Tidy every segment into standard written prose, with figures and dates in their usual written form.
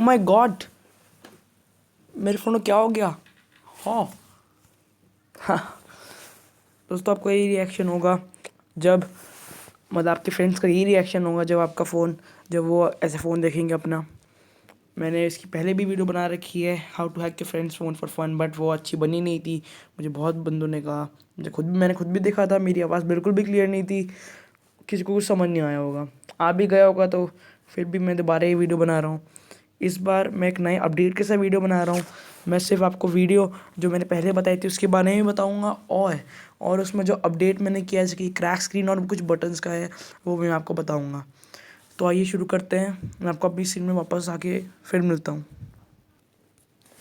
My God, मेरे phone को क्या हो गया? हाँ हाँ दोस्तों, आपका यही रिएक्शन होगा जब, मतलब आपके फ्रेंड्स का यही रिएक्शन होगा जब आपका फ़ोन, जब वो ऐसे फ़ोन देखेंगे अपना। मैंने इसकी पहले भी वीडियो बना रखी है, how to hack your friends phone for fun, but वो अच्छी बनी नहीं थी। मुझे बहुत बंदों ने कहा, मैंने खुद भी देखा था, मेरी आवाज़ बिल्कुल भी क्लियर नहीं थी, किसी को कुछ समझ नहीं आया होगा, आ भी गया होगा। तो फिर भी मैं दोबारा ये वीडियो बना रहा हूँ। इस बार मैं एक नए अपडेट के साथ वीडियो बना रहा हूँ। मैं सिर्फ आपको वीडियो जो मैंने पहले बताई थी उसके बारे में बताऊँगा, और उसमें जो अपडेट मैंने किया जैसे कि क्रैक स्क्रीन और कुछ बटन्स का है, वो मैं आपको बताऊँगा। तो आइए शुरू करते हैं। मैं आपको अपनी स्क्रीन में वापस आके फिर मिलता हूँ।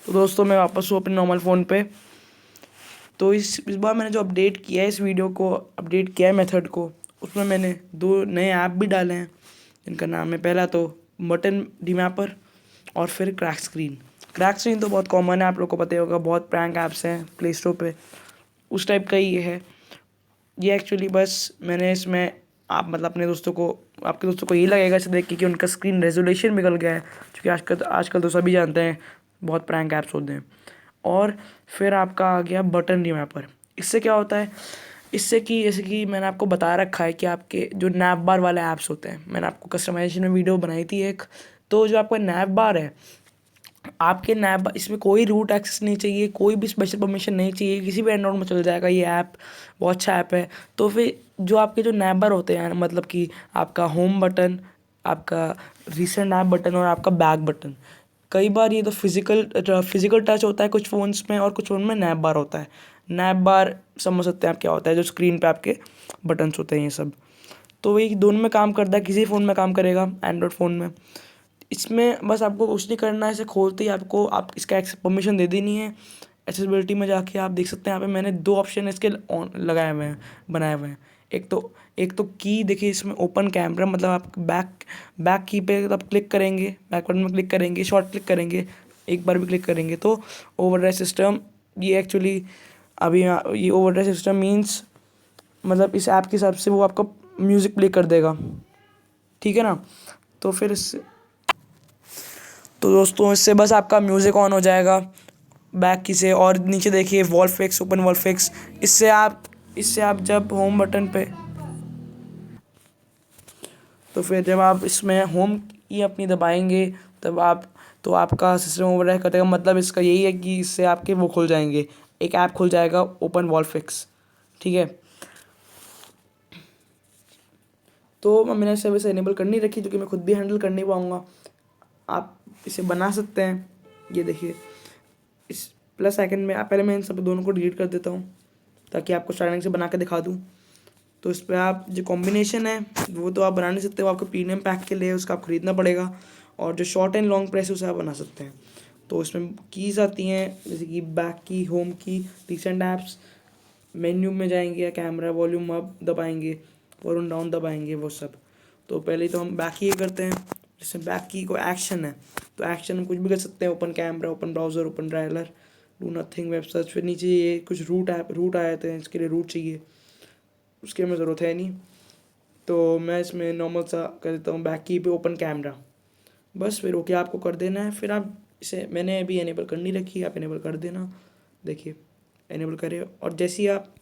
तो दोस्तों, मैं वापस हूँ अपने नॉर्मल फ़ोन पे। तो इस बार मैंने जो अपडेट किया है, इस वीडियो को अपडेट किया है मेथड को, उसमें मैंने 2 नए ऐप भी डाले हैं जिनका नाम है, पहला तो बटन डीमैपर और फिर क्रैक स्क्रीन। क्रैक स्क्रीन तो बहुत कॉमन है, आप लोग को पता ही होगा, बहुत प्रैंक ऐप्स हैं प्ले स्टोर पे, उस टाइप का ही ये है। ये एक्चुअली बस मैंने इसमें, आप मतलब अपने दोस्तों को, आपके दोस्तों को ये लगेगा इसे देख के कि उनका स्क्रीन रेजोल्यूशन बिगड़ गया है, क्योंकि आजकल तो सभी जानते हैं बहुत प्रैंक ऐप्स होते हैं। और फिर आपका आ गया बटन रिमैपर। इससे क्या होता है, इससे कि जैसे कि मैंने आपको बता रखा है कि आपके जो नैप बार वाले ऐप्स होते हैं, मैंने आपको कस्टमाइजेशन में वीडियो बनाई थी एक, तो जो आपका नैप बार है, आपके नैप इसमें कोई रूट एक्सेस नहीं चाहिए, कोई भी स्पेशल परमिशन नहीं चाहिए, किसी भी एंड्रॉइड में चल जाएगा ये ऐप, बहुत अच्छा ऐप है। तो फिर जो आपके जो नैप बार होते हैं, मतलब कि आपका होम बटन, आपका रिसेंट ऐप बटन और आपका बैक बटन, कई बार ये तो फिजिकल टच होता है कुछ फ़ोन्स में, और कुछ फ़ोन में नैप बार होता है। नैप बार समझ सकते हैं आप क्या होता है, जो स्क्रीन पे आपके बटन्स होते हैं ये सब। तो ये दोनों में काम करता है, किसी फ़ोन में काम करेगा, एंड्रॉयड फ़ोन में। इसमें बस आपको कुछ नहीं करना है, इसे खोलते ही आपको आप इसका परमिशन दे देनी है। एक्सेसिबिलिटी में जाके आप देख सकते हैं, यहाँ पे मैंने 2 ऑप्शन इसके ऑन लगाए हुए हैं, बनाए हुए हैं। एक तो की देखिए, इसमें ओपन कैमरा, मतलब आप बैक की पे आप क्लिक करेंगे, बैक बटन में क्लिक करेंगे, शॉर्ट क्लिक करेंगे, एक बार भी क्लिक करेंगे तो ओवरराइड सिस्टम, ये एक्चुअली अभी ये ओवरराइड सिस्टम मीन्स, मतलब इस ऐप के हिसाब से वो आपका म्यूज़िक प्ले कर देगा, ठीक है ना। तो फिर तो दोस्तों, इससे बस आपका म्यूज़िक ऑन हो जाएगा बैक की से। और नीचे देखिए wall fix, open wall fix, इससे आप जब होम बटन पे, तो फिर जब आप इसमें होम की अपनी दबाएंगे, तब तो आपका सिस्टम ओवरराइड कर देगा। मतलब इसका यही है कि इससे आपके वो खुल जाएंगे, एक ऐप खुल जाएगा ओपन वॉल फिक्स, ठीक है। तो मैंने इसे वैसे इनेबल करनी रखी क्योंकि मैं खुद भी हैंडल कर नहीं पाऊँगा। आप इसे बना सकते हैं, ये देखिए इस प्लस आइकन में। पहले मैं इन सब दोनों को डिलीट कर देता हूँ ताकि आपको स्टार्टिंग से बना के दिखा दूँ। तो इस पर आप जो कॉम्बिनेशन है वो तो आप बना नहीं सकते, वो आपको प्रीमियम पैक के लिए उसका आप ख़रीदना पड़ेगा। और जो शॉर्ट एंड लॉन्ग प्रेस उसे आप बना सकते हैं। तो इसमें कीज़ आती हैं जैसे कि बैक की, होम की, रिसेंट ऐप्स, मेन्यू में जाएंगे या कैमरा, वॉल्यूम अप दबाएंगे, वॉल्यूम डाउन दबाएंगे, वो सब। तो पहले तो हम बैक की करते हैं। जैसे बैक की को एक्शन है, तो एक्शन में कुछ भी कर सकते हैं, open camera, open browser, open dialer, do nothing, web search. फिर नीचे ये कुछ रूट आए थे, इसके लिए रूट चाहिए, उसकी हमें ज़रूरत है नहीं। तो मैं इसमें नॉर्मल सा कर देता हूँ, बैक की पे ओपन कैमरा, बस। फिर ओके आपको कर देना है। फिर आप इसे, मैंने अभी इनेबल करनी रखी है, आप इनेबल कर देना। देखिए इनेबल करें, और जैसे ही आप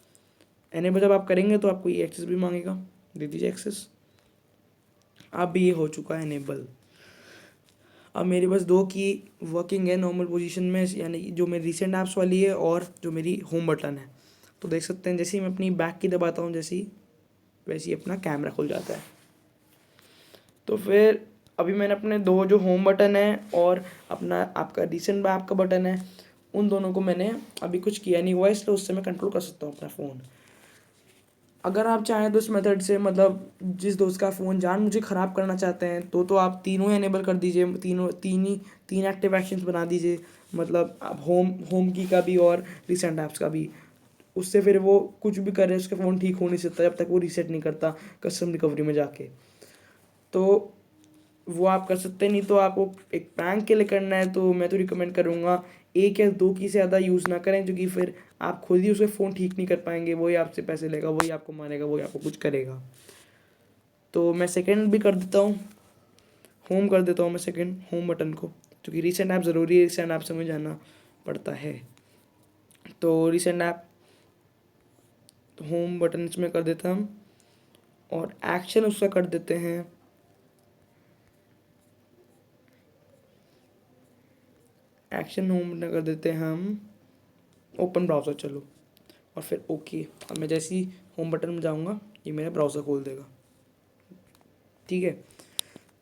इनेबल जब आप करेंगे तो आपको ये एक्सेस भी मांगेगा, दे दीजिए एक्सेस। अब भी ये हो चुका है इनेबल। अब मेरे पास 2 की वर्किंग है नॉर्मल पोजीशन में, यानी जो मेरी रिसेंट ऐप्स वाली है और जो मेरी होम बटन है। तो देख सकते हैं जैसे ही मैं अपनी बैक की दबाता हूँ, जैसे ही वैसे ही अपना कैमरा खुल जाता है। तो फिर अभी मैंने अपने 2 जो होम बटन है और अपना आपका रिसेंट बैक का बटन है, उन दोनों को मैंने अभी कुछ किया नहीं हुआ, इसलिए उससे मैं कंट्रोल कर सकता हूँ अपना फ़ोन। अगर आप चाहें तो इस मेथड से, मतलब जिस दोस्त का फ़ोन जान मुझे ख़राब करना चाहते हैं, तो आप तीनों ही इनेबल कर दीजिए, तीन एक्टिव एक्शंस बना दीजिए, मतलब आप होम की का भी और रिसेंट ऐप्स का भी। उससे फिर वो कुछ भी करे, उसका फ़ोन ठीक हो नहीं सकता जब तक वो रीसेट नहीं करता कस्टम रिकवरी में जाके। तो वो आप कर सकते हैं। नहीं तो आपको एक प्रैंक के लिए करना है तो मैं तो रिकमेंड करूँगा 1 या 2 की से ज़्यादा यूज़ ना करें, क्योंकि फिर आप खुद ही उसे फ़ोन ठीक नहीं कर पाएंगे, वही आपसे पैसे लेगा, वही आपको मारेगा, वही आपको कुछ करेगा। तो मैं सेकंड भी कर देता हूँ, होम कर देता हूँ मैं सेकंड होम बटन को। क्योंकि रिसेंट ऐप ज़रूरी है, रिसेंट ऐप से मुझे जाना पड़ता है। तो रिसेंट ऐप होम बटन इसमें कर देते हैं हम, और एक्शन उसका कर देते हैं एक्शन होम बटन कर देते हैं हम ओपन ब्राउज़र। चलो, और फिर ओके। अब मैं जैसे ही होम बटन में जाऊँगा ये मेरा ब्राउज़र खोल देगा। ठीक है,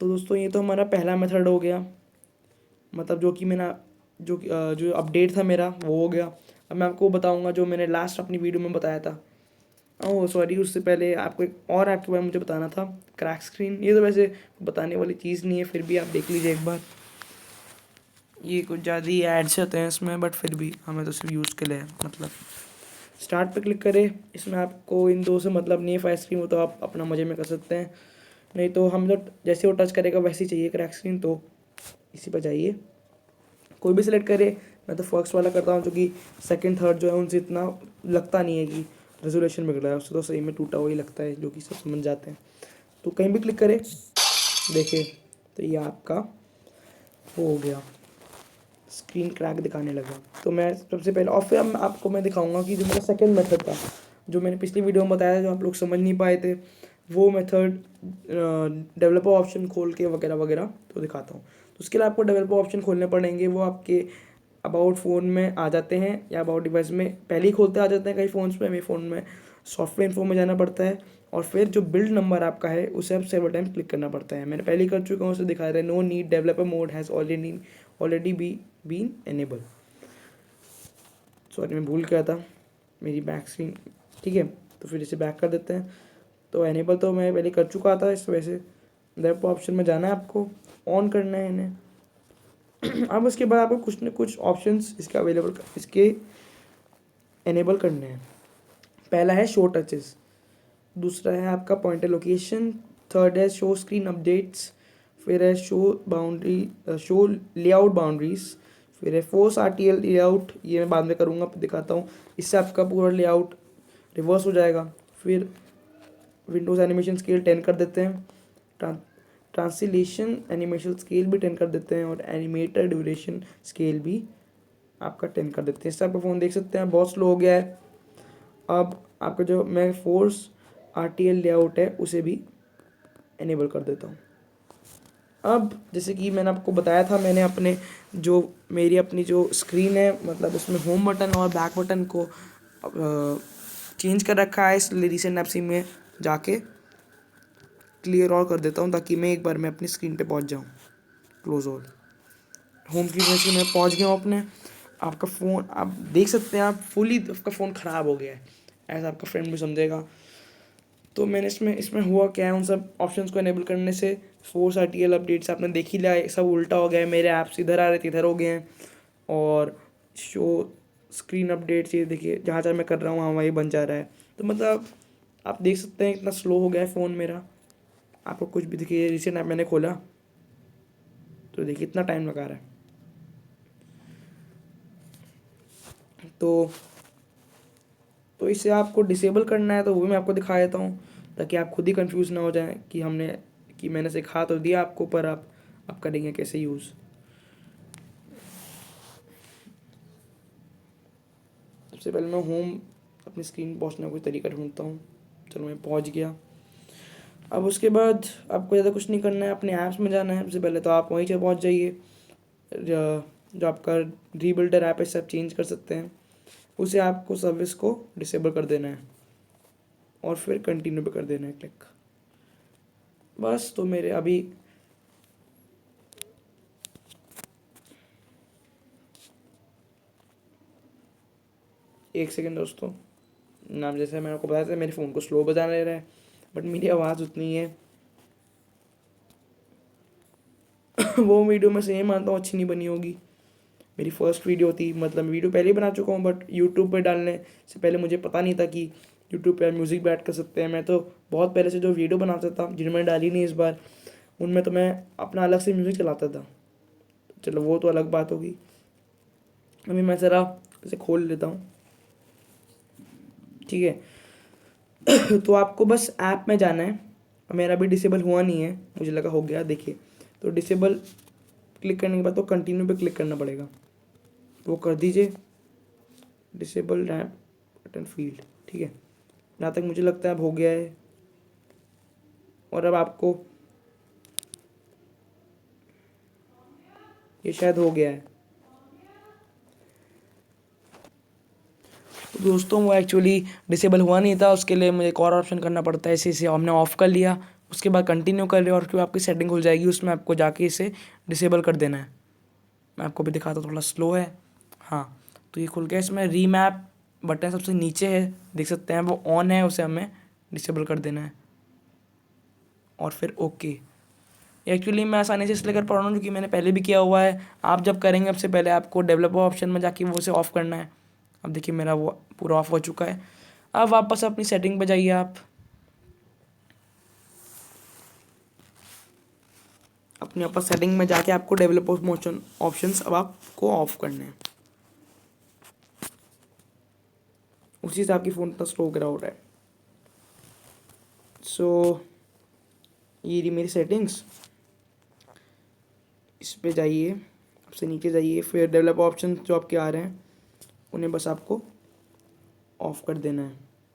तो दोस्तों ये तो हमारा पहला मेथड हो गया, मतलब जो कि मैंने जो अपडेट था मेरा वो हो गया। अब मैं आपको बताऊंगा जो मैंने लास्ट अपनी वीडियो में बताया था। ओह सॉरी, उससे पहले आपको एक और ऐप के बारे में मुझे बताना था, क्रैक स्क्रीन। ये तो वैसे बताने वाली चीज़ नहीं है, फिर भी आप देख लीजिए एक बार। ये कुछ ज़्यादा ही एड्स होते हैं इसमें, बट फिर भी हमें तो सिर्फ यूज़ के लिए है। मतलब स्टार्ट पे क्लिक करें, इसमें आपको इन दो से मतलब नहीं है, फायर स्क्रीन वो तो आप अपना मज़े में कर सकते हैं, नहीं तो हम जो जैसे वो टच करेगा वैसे ही चाहिए क्रैक स्क्रीन, तो इसी पर जाइए, कोई भी सिलेक्ट करे। मैं तो फर्स्ट वाला करता हूँ, क्योंकि सेकंड थर्ड जो है उनसे इतना लगता नहीं है कि रेजोल्यूशन बिगड़ रहा है, उससे तो सही में टूटा हुआ ही लगता है, जो कि सब समझ जाते हैं। तो कहीं भी क्लिक करें, देखिए तो ये आपका हो गया, स्क्रीन क्रैक दिखाने लगा। तो मैं सबसे पहले, और फिर अब आपको मैं दिखाऊंगा कि जो मेरा सेकंड मेथड था, जो मैंने पिछली वीडियो में बताया था, जो आप लोग समझ नहीं पाए थे, वो मेथड डेवलपर ऑप्शन खोल के वगैरह वगैरह तो दिखाता हूँ। तो उसके लिए आपको डेवलपर ऑप्शन खोलने पड़ेंगे, वो आपके अबाउट फ़ोन में आ जाते हैं या अबाउट डिवाइस में पहले ही खोलते आ जाते हैं कई फ़ोन्स में। मेरे फ़ोन में सॉफ्टवेयर इन्फो में जाना पड़ता है, और फिर जो बिल्ड नंबर आपका है उसे आप सेवल टाइम क्लिक करना पड़ता है। मैंने पहले ही कर चुका हूँ, उसे दिखा रहा है no need developer mode has already been enable. Sorry मैं भूल गया था, मेरी बैक स्क्रीन। ठीक है, तो फिर इसे बैक कर देते हैं। तो एनेबल तो मैं पहले कर चुका था, इस वजह से डेवलपर ऑप्शन में जाना है, आपको ऑन करना है इन्हें। अब उसके बाद आपको कुछ न कुछ ऑप्शंस इसके एनेबल करने हैं। पहला है शो टचेस, दूसरा है आपका पॉइंटर लोकेशन, थर्ड है शो स्क्रीन अपडेट्स, फिर है शो लेआउट बाउंड्रीज, फिर है फोर्स RTL लेआउट, ये मैं बाद में करूँगा, दिखाता हूँ। इससे आपका पूरा लेआउट रिवर्स हो जाएगा। फिर विंडोज़ एनिमेशन स्केल 10 कर देते हैं, ट्रांसलेशन एनिमेशन स्केल भी 10 कर देते हैं, और एनिमेटर ड्यूरेशन स्केल भी आपका 10 कर देते हैं। इससे आपका फ़ोन देख सकते हैं बहुत स्लो हो गया है। अब आपका जो मैं फोर्स RTL लेआउट है उसे भी एनेबल कर देता हूँ। अब जैसे कि मैंने आपको बताया था, मैंने मेरी अपनी जो स्क्रीन है, मतलब उसमें होम बटन और बैक बटन को चेंज कर रखा है, इसलिए रिसेंट ऐप्स में जाके क्लियर और कर देता हूँ, ताकि मैं एक बार मैं अपनी स्क्रीन पे पहुँच जाऊँ। क्लोज ऑल होम स्क्रीन में से मैं पहुँच गया हूँ अपने। आपका फ़ोन आप देख सकते हैं, आप फुली आपका फ़ोन ख़राब हो गया है, ऐसा आपका फ्रेंड भी समझेगा। तो मैंने इसमें हुआ क्या है, उन सब ऑप्शंस को एनेबल करने से फोर्स RTL अपडेट्स आपने देख ही लिया है, सब उल्टा हो गया है, मेरे ऐप्स इधर आ रहे थे इधर हो गए हैं, और शो स्क्रीन अपडेट्स ये देखिए जहाँ जहाँ मैं कर रहा हूँ वहाँ वही बन जा रहा है। तो मतलब आप देख सकते हैं इतना स्लो हो गया है फ़ोन मेरा। आपको कुछ भी देखिए, रिसेंट ऐप मैंने खोला तो देखिए इतना टाइम लगा रहा है। तो इसे आपको डिसेबल करना है, तो वो भी मैं आपको दिखा देता हूँ, ताकि आप खुद ही कंफ्यूज ना हो जाएं कि मैंने सिखा तो दिया आपको, पर आप करेंगे कैसे यूज़। सबसे पहले मैं होम अपनी स्क्रीन पहुँचने का कोई तरीका ढूंढता हूँ। चलो मैं पहुँच गया। अब उसके बाद आपको ज़्यादा कुछ नहीं करना है, अपने ऐप्स में जाना है। सबसे पहले तो आप वहीं से पहुँच जाइए, जो आपका रीबिल्डर ऐप है इसे आप चेंज कर सकते हैं, उसे आपको सर्विस को डिसेबल कर देना है, और फिर कंटिन्यू पे कर देना है क्लिक। बस, तो मेरे अभी एक सेकेंड दोस्तों, नाम जैसे मैंने आपको बताया था, मेरे फ़ोन को स्लो बजा ले रहा है, बट मेरी आवाज़ उतनी है। वो वीडियो मैं सही मानता हूँ अच्छी नहीं बनी होगी, मेरी फर्स्ट वीडियो थी, मतलब वीडियो पहले ही बना चुका हूँ, बट यूट्यूब पे डालने से पहले मुझे पता नहीं था कि यूट्यूब पे म्यूज़िक भी ऐड कर सकते हैं। मैं तो बहुत पहले से जो वीडियो बनाता था, जिनमें मैंने डाली नहीं इस बार, उनमें तो मैं अपना अलग से म्यूज़िक चलाता था। चलो वो तो अलग बात होगी। अभी मैं ज़रा इसे खोल लेता हूँ, ठीक है। तो आपको बस ऐप में जाना है, मेरा भी डिसेबल हुआ नहीं है, मुझे लगा हो गया, देखिए। तो डिसेबल क्लिक करने के बाद तो कंटिन्यू पे क्लिक करना पड़ेगा, वो कर दीजिए, डिसेबल रैप बटन फील्ड। ठीक है, जहाँ तक मुझे लगता है अब हो गया है। और अब आपको ये शायद हो गया है। तो दोस्तों वो एक्चुअली डिसेबल हुआ नहीं था, उसके लिए मुझे एक और ऑप्शन करना पड़ता है। इसे हमने ऑफ़ कर लिया, उसके बाद कंटिन्यू कर लिया और उसके बाद आपकी सेटिंग खुल जाएगी, उसमें आपको जाके इसे डिसेबल कर देना है। मैं आपको भी दिखाता हूँ, थोड़ा स्लो है। हाँ, तो ये खुल गया। इसमें रीमैप बटन सबसे नीचे है, देख सकते हैं, वो ऑन है, उसे हमें डिसेबल कर देना है और फिर ओके। एक्चुअली मैं आसानी से इसलिए कर पा रहा हूँ क्योंकि मैंने पहले भी किया हुआ है। आप जब करेंगे सबसे पहले आपको डेवलपर ऑप्शन में जाके वो उसे ऑफ़ करना है। अब देखिए मेरा वो पूरा ऑफ हो चुका है। अब वापस अपनी सेटिंग पे जाइए आप, अपने वापस सेटिंग में जाके आपको डेवलपर मोशन ऑप्शंस अब आपको ऑफ करने हैं। उसी से आपकी फ़ोन इतना स्लो वगैरह हो रहा है। सो ये रही मेरी सेटिंग्स, इस पे जाइए, आपसे नीचे जाइए, फिर डेवलपर ऑप्शन जो आपके आ रहे हैं उन्हें बस आपको ऑफ़ कर देना है।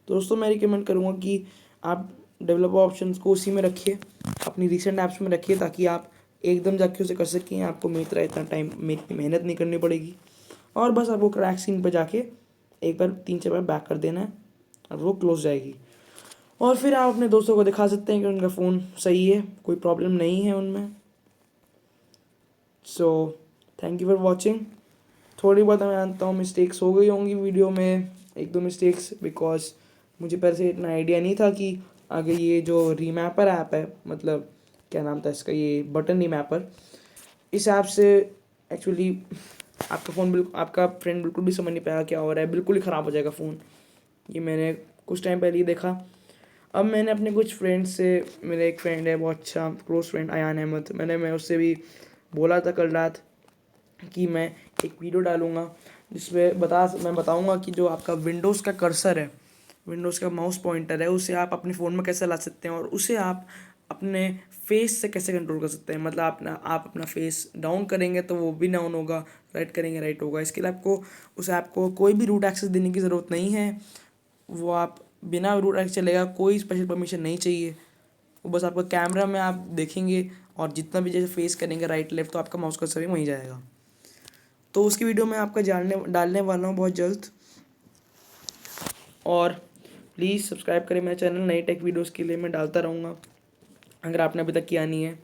तो दोस्तों मैं रिकमेंड करूँगा कि आप डेवलपर ऑप्शंस को उसी में रखिए, अपनी रिसेंट ऐप्स में रखिए, ताकि आप एकदम जाके उसे कर सकें। आपको मेरी तरह इतना टाइम मेहनत नहीं करनी पड़ेगी। और बस आपको क्रैक सीन पर जाके एक बार 3-4 बार बैक कर देना है और वो क्लोज जाएगी। और फिर आप अपने दोस्तों को दिखा सकते हैं कि उनका फ़ोन सही है, कोई प्रॉब्लम नहीं है उनमें। So thank you for watching. थोड़ी बहुत मैं जानता हूँ मिस्टेक्स हो गई होंगी वीडियो में, 1-2 मिस्टेक्स, बिकॉज मुझे पहले से इतना आइडिया नहीं था कि आगे ये जो रीमैपर ऐप है, मतलब क्या नाम था इसका, ये बटन रीमैपर, इस ऐप से एक्चुअली आपका फ़ोन बिल्कुल, आपका फ्रेंड बिल्कुल भी समझ नहीं पाया क्या हो रहा है, बिल्कुल ही ख़राब हो जाएगा फ़ोन। ये मैंने कुछ टाइम पहले ही देखा। अब मैंने अपने कुछ फ्रेंड्स से, मेरे एक फ्रेंड है बहुत अच्छा क्लोज फ्रेंड अयान अहमद, मैं उससे भी बोला था कल रात कि मैं एक वीडियो डालूँगा जिसमें मैं बताऊँगा कि जो आपका विंडोज़ का कर्सर है, विंडोज़ का माउस पॉइंटर है, उसे आप अपने फ़ोन में कैसे ला सकते हैं और उसे आप अपने फेस से कैसे कंट्रोल कर सकते हैं। मतलब आप अपना फेस डाउन करेंगे तो वो भी डाउन होगा, राइट करेंगे राइट होगा। इसके लिए आपको उस ऐप को कोई भी रूट एक्सेस देने की ज़रूरत नहीं है। वो आप बिना रूट एक्सेस चलेगा, कोई स्पेशल परमिशन नहीं चाहिए। वो बस आपका कैमरा में आप देखेंगे और जितना भी जैसे फेस करेंगे राइट लेफ्ट, तो आपका माउस कर्सर भी वहीं जाएगा। तो उसकी वीडियो मैं आपका डालने वाला हूँ बहुत जल्द। और प्लीज़ सब्सक्राइब करें मेरा चैनल, नई टेक वीडियोस के लिए मैं डालता रहूँगा अगर आपने अभी तक किया नहीं है।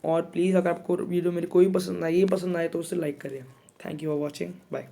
और प्लीज़ अगर आपको वीडियो मेरी कोई पसंद आई तो उसे लाइक करें। Thank you for watching, bye.